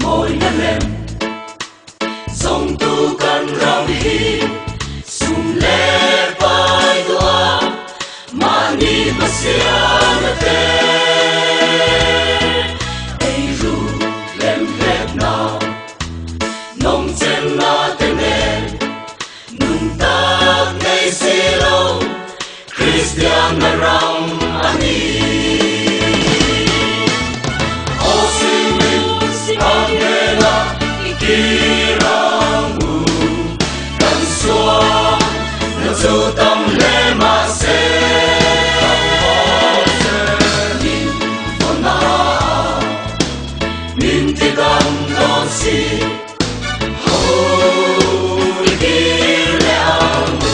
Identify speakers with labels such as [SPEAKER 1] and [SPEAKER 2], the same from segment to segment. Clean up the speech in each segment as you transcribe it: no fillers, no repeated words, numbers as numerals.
[SPEAKER 1] mỗi năm em dòng tu cần rong hi sum le pai tua mani pasiana te ei ru lem het na nong chen na te ne nung ta nei silo Christian na ram ani Angela ikiramu kan suam na zu tam le ma se min fona min te gam don si ho ikile amu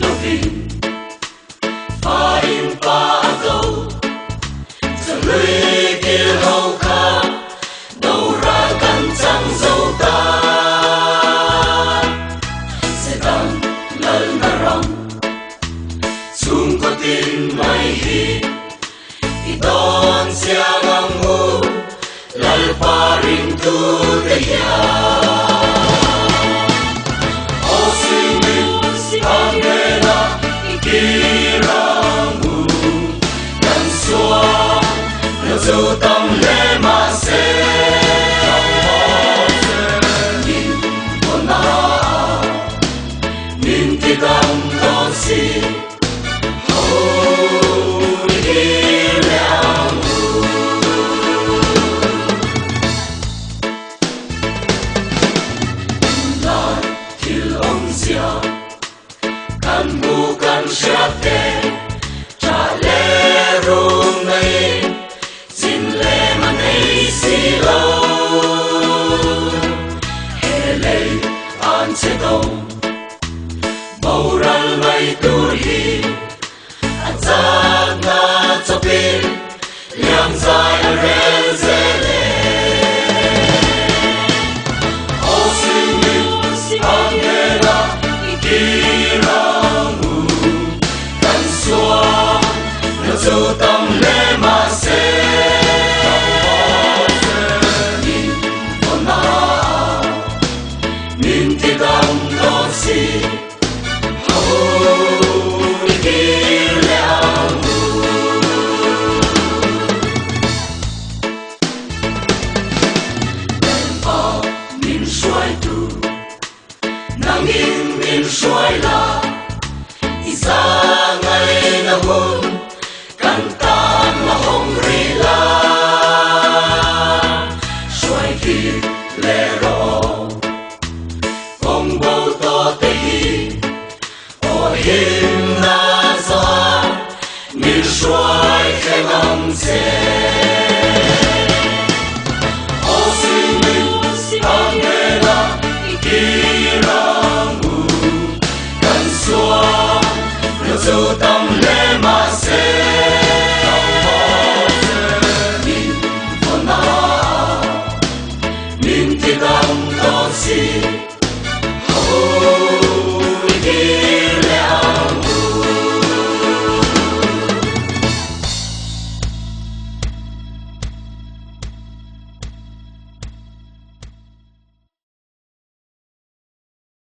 [SPEAKER 1] Dovin Fain pa go Sa lưới kia hậu ca Đâu ra căn trăng dâu ta Sẽ tăng lần na rong Xuống có tin mây hi I don siang ang mu Lal pa rin tu te ya O singin Angela ikiramu kan suam na zu tam le ma se min ona min ti gam don si ho ikile amu la til ông sia kan bukan syate chale rum nei sin le manei silo hele an se dong baural mai turhi azat na chopin liang zai rel zele osimi angela ikira Dù tâm lê mà sẽ Nhìn con na Nhìn thì gam đó si Hôi kỳ lẽ amu Đèn vào mình xoay tu Nàng in mình xoay la Isa ngay na hôn Cantan la hongrila Xoay khi lê ro Kong bầu to te hi O hin na za Min xoay khe ngam se O sin min Angela ikiramu Kan suam na zu ta